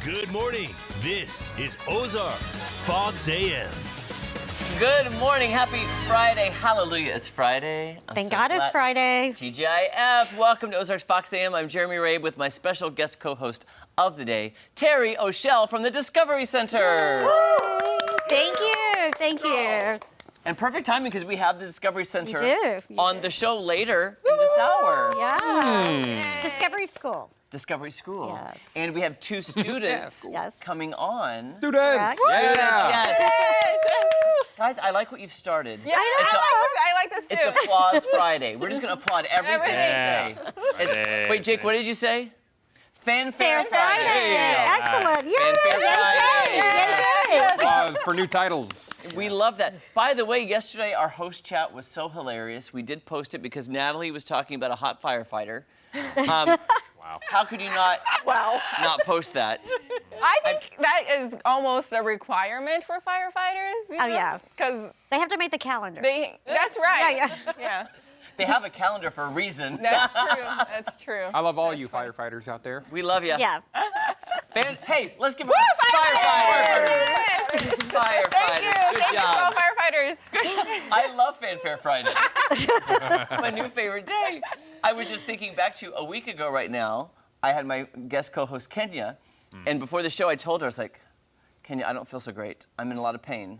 Good morning. This is Ozarks Fox AM. Good morning. Happy Friday. Hallelujah. It's Friday. Thank God it's Friday. TGIF. Welcome to Ozarks Fox AM. I'm Jeremy Rabe with my special guest co-host of the day, Terry O'Shell from the Discovery Center. Thank you. Thank you. And perfect timing because we have the Discovery Center You on do. the show later in this hour. Yeah. Discovery School. Discovery School. Yes. And we have two students Yes. coming on. Students! Students, Yeah. yes. Guys, I like what you've started. Yeah, I like this too. It's Applause Friday. We're just going to applaud everything Yeah. you say. Wait, Jake, what did you say? Fanfare Fair Friday. Friday. Excellent. Yay. Fanfare Friday. Applause for new titles. We love that. By the way, yesterday our host chat was so hilarious. We did post it because Natalie was talking about a hot firefighter. Wow. How could you not post that? I think that is almost a requirement for firefighters. Oh, yeah. Because They have to make the calendar. that's right. Yeah, Yeah. They have a calendar for a reason. That's true. That's true. I love all you firefighters out there. We love you. Yeah. Hey, let's give it up. Firefighters. Firefighters. Thank you. Good Thank job. you, firefighters. I love Fanfare Friday. It's my new favorite day. I was just thinking back to a week ago right now, I had my guest co-host Kenya, and before the show I told her, I was like, Kenya, I don't feel so great. I'm in a lot of pain.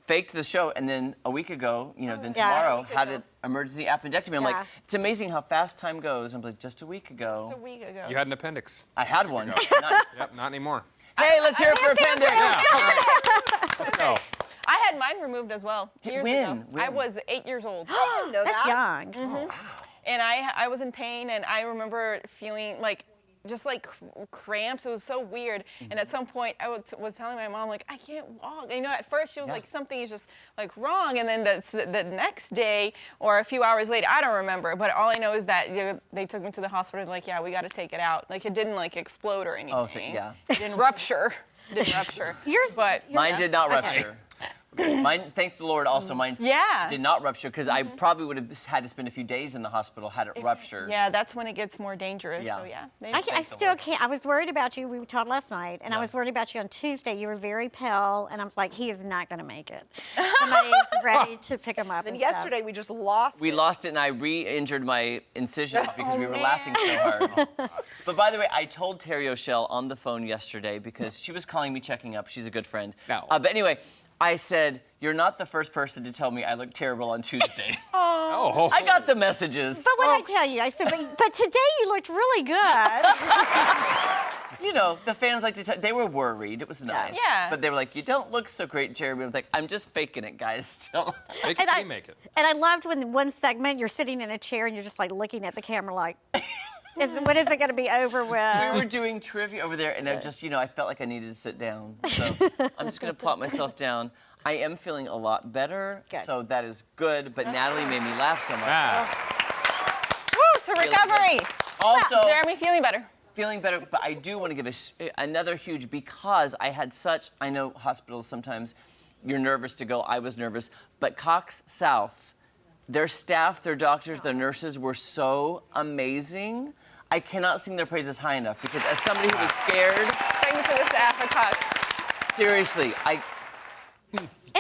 Faked the show, and then a week ago, then Yeah. tomorrow, had an emergency appendectomy. I'm like, Yeah. it's amazing how fast time goes. I'm like, just a week ago. Just a week ago. You had an appendix. I had one. Yep, not anymore. Hey, let's hear it for appendix. Let's go. I had mine removed as well years ago. When? I was 8 years old. That's young. Mm-hmm. And I was in pain, and I remember feeling like just like cramps. It was so weird. And at some point, I was telling my mom, like, I can't walk. And, at first she was like, something is just like wrong. And then the next day or a few hours later, I don't remember. But all I know is that they took me to the hospital and like, yeah, we got to take it out. Like, it didn't like explode or anything. Oh, yeah. It didn't rupture. But Mine did not rupture. Mine, thank the Lord, also mine did not rupture because I probably would have had to spend a few days in the hospital had it ruptured. Yeah, that's when it gets more dangerous. Yeah. So yeah. I still can't. I was worried about you. We talked last night, and I was worried about you on Tuesday. You were very pale, and I was like, he is not going to make it. Somebody's ready to pick him up. And stuff. yesterday we just lost We lost it, and I re-injured my incisions because we were laughing so hard. But by the way, I told Terry O'Shell on the phone yesterday because she was calling me checking up. She's a good friend. No. But anyway, I said, you're not the first person to tell me I look terrible on Tuesday. Oh. I got some messages. But what I tell you, I said, but today you looked really good. The fans like to tell, they were worried. It was nice. Yeah. But they were like, you don't look so great, Jeremy. I was like, I'm just faking it, guys, still. Make And it, I- you make it. And I loved when one segment you're sitting in a chair and you're just like looking at the camera like, when is it going to be over with? We were doing trivia over there, and I just, I felt like I needed to sit down. So I'm just going to plop myself down. I am feeling a lot better, Good. so that is good. But Natalie made me laugh so much. Ah. Woo, to recovery. Also, Jeremy, feeling better. feeling better, but I do want to give another huge because I had I know hospitals sometimes you're nervous to go. I was nervous, but Cox South, their staff, their doctors, their nurses were so amazing. I cannot sing their praises high enough because as somebody who was scared, Thank you to the staff at Cox. seriously, And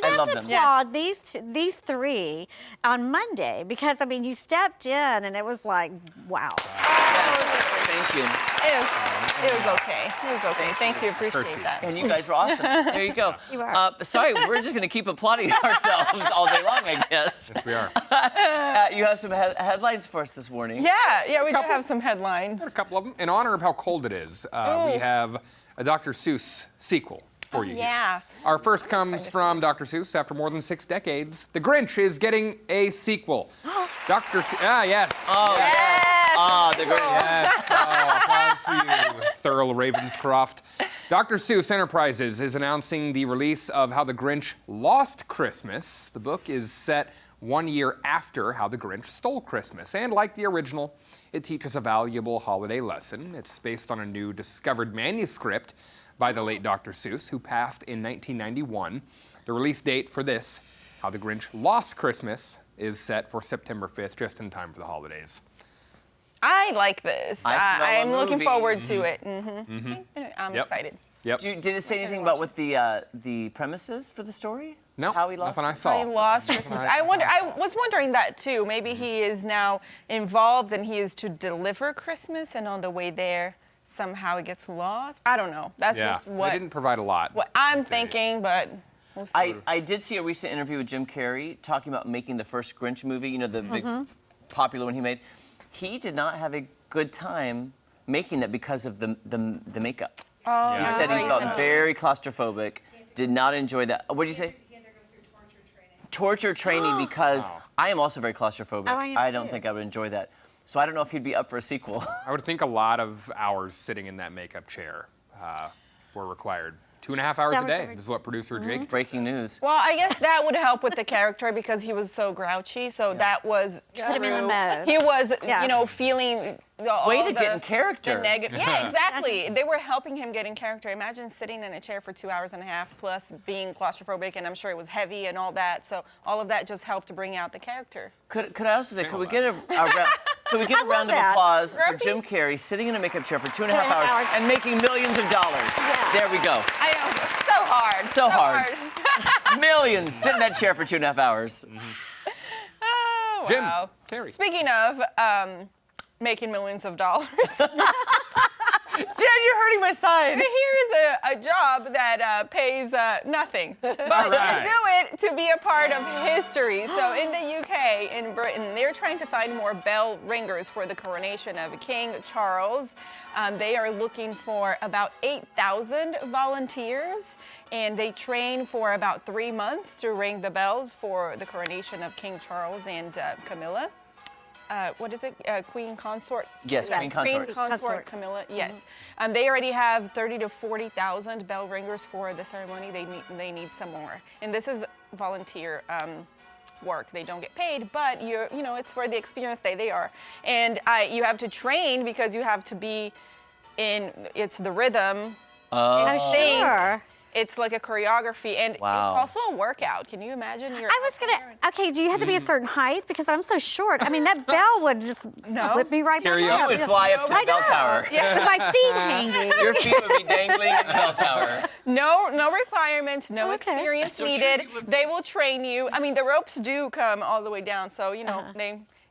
I love have to them. applaud these three on Monday because, you stepped in and it was like, wow. yes, thank you. It was okay. It was okay. Thank you. Appreciate Curtsy. that. And you guys were awesome. There you go. You are. Sorry, we're just going to keep applauding ourselves all day long, I guess. Yes, we are. You have some headlines for us this morning. Yeah, we do have some headlines. A couple of them. In honor of how cold it is, we have a Dr. Seuss sequel for you. Yeah. Our first comes from Dr. Seuss. After more than 6 decades, The Grinch is getting a sequel. Dr. Seuss, yes. Oh, yes. Ah, the great. Yes, applause for you, Thurl Ravenscroft. Dr. Seuss Enterprises is announcing the release of How the Grinch Lost Christmas. The book is set 1 year after How the Grinch Stole Christmas. And like the original, it teaches a valuable holiday lesson. It's based on a new discovered manuscript by the late Dr. Seuss, who passed in 1991. The release date for this, How the Grinch Lost Christmas, is set for September 5th, just in time for the holidays. I like this. I smell a I'm looking movie. forward to it. I'm Yep. excited. Yep. Did it say anything about what the premise is for the story? No, How he lost nothing I it? saw. He lost Christmas. I was wondering that too. Maybe he is now involved and he is to deliver Christmas, and on the way there, somehow it gets lost. I don't know. That's Yeah, just they what didn't provide a lot. I'm thinking, but we'll see. I did see a recent interview with Jim Carrey talking about making the first Grinch movie, you know, the big popular one he made. He did not have a good time making that because of the makeup. Oh, He Yeah. said he right. felt very claustrophobic, did not enjoy that. What did you say? He had to go through torture training. Torture training because Wow. I am also very claustrophobic. Oh, I am don't too. think I would enjoy that. So I don't know if he'd be up for a sequel. I would think a lot of hours sitting in that makeup chair were required. 2.5 hours That a was day every- is what producer Jake. Breaking news. Well, I guess that would help with the character because he was so grouchy. So that was Put him in the true. mode. He was, Yeah. feeling Way to get in character. The negative. Yeah, exactly. They were helping him get in character. Imagine sitting in a chair for 2 hours and a half, plus being claustrophobic, and I'm sure it was heavy and all that. So all of that just helped to bring out the character. Could I also say, could we Channel get could we get a round of that. applause for Grumpy. Jim Carrey sitting in a makeup chair for 2.5 2.5 hours hours. and making millions of dollars? There we go. I know, so hard. So hard. Millions. Sit in that chair for 2.5 hours. Oh, Jim wow. Carrey. Speaking of making millions of dollars, Jen, you're hurting my side. here is a job that pays nothing, but right. you do it to be a part of history. So in the UK, in Britain, they're trying to find more bell ringers for the coronation of King Charles. They are looking for about 8,000 volunteers, and they train for about 3 months to ring the bells for the coronation of King Charles and Camilla. What is it? Queen Consort? Yes, Queen Consort. Queen Consort Camilla, yes. They already have 30 to 40,000 bell ringers for the ceremony. They need some more. And this is volunteer work. They don't get paid, but it's for the experience they are. And you have to train because you have to be it's the rhythm. Oh, sync. sure. It's like a choreography, and Wow. it's also a workout. Can you imagine? I was okay, do you have to be a certain height? Because I'm so short. I mean, that bell would just whip me right Carry back you up. up. You would fly up to the I bell know. tower. Yeah. With my feet hanging. Your feet would be dangling in the bell tower. No requirements, no Okay. experience So needed. true, you would- They will train you. I mean, the ropes do come all the way down, so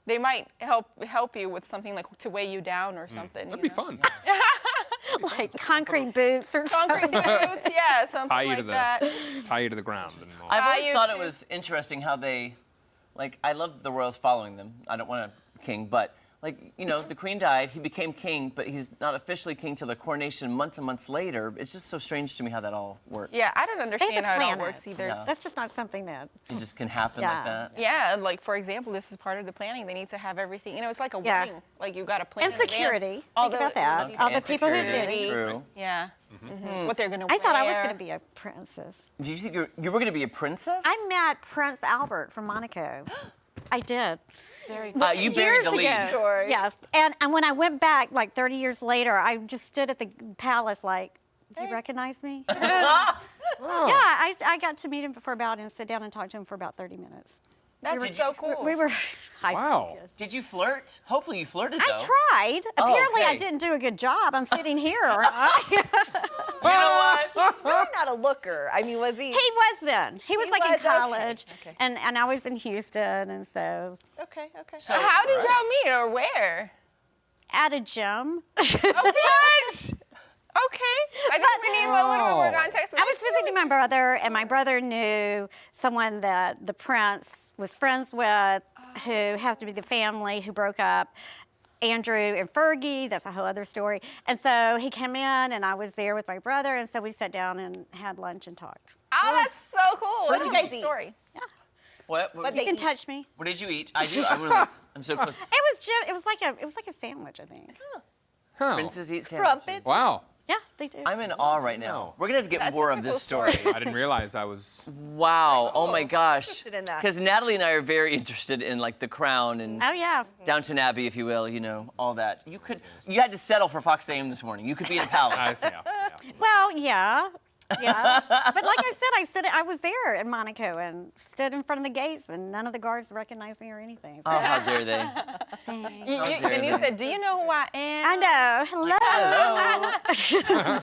they might help you with something like to weigh you down or something. That'd be fun. Like concrete boots or Concrete something. boots, yeah, something Tie you like to the that. tie you to the ground. And all. I've always you thought it too. was interesting how they, I love the royals following them. I don't want a king, but the queen died, he became king, but he's not officially king till the coronation months and months later. It's just so strange to me how that all works. Yeah, I don't They have understand to how it all plan works it. either. No. That's just not something that. It just can happen like Yeah. that. Yeah, like for example, this is part of the planning. They need to have everything. It's like a Yeah. wedding. Like you got to plan And in advance. security. Think about that. All the And people who security, did it. True. Yeah. What they're gonna wear. I thought I was going to be a princess. Did you think you were going to be a princess? I met Prince Albert from Monaco. I did. very You buried the lead. Ago. Yeah. And when I went back, like 30 years later, I just stood at the palace like, do you recognize me? Yeah, I got to meet him for about and sit down and talk to him for about 30 minutes. That's so cool. We were high Wow. school kids. Did you flirt? Hopefully you flirted, though. I tried. Oh, Apparently, I okay. didn't do a good job. I'm sitting here. aren't I? You know what? He's really not a looker. I mean, was he? He was then. He was He like was? in Okay, college, okay. and I was in Houston, and so Okay, okay. So- How did y'all meet or where? at a gym. What? Okay. I think we need a little bit more context. I was visiting my brother, and my brother knew someone that the prince was friends with, who happened to be the family who broke up. Andrew and Fergie, that's a whole other story. And so he came in, and I was there with my brother, and so we sat down and had lunch and talked. Oh, that's so cool. What'd you That's a guys good eat? story. What You can touch me. What did you eat? I do. I'm so close. It was like a sandwich, I think. Oh. Princes eat sandwiches. Crumpets. Wow. Yeah, they do. I'm in awe right now. Wow. We're gonna have to get That's more such a of cool this story. I didn't realize I was. Wow. Oh my gosh. interested in that. Because Natalie and I are very interested in The Crown and Oh yeah. Downton Abbey, if you will. All that. You had to settle for Fox AM this morning. You could be in a palace. Yeah. Well, yeah. Yeah. But like I said, I was there in Monaco and stood in front of the gates, and none of the guards recognized me or anything. So, Oh, how dare they? thanks. And you said, do you know who I am? I know. Hello. Hello.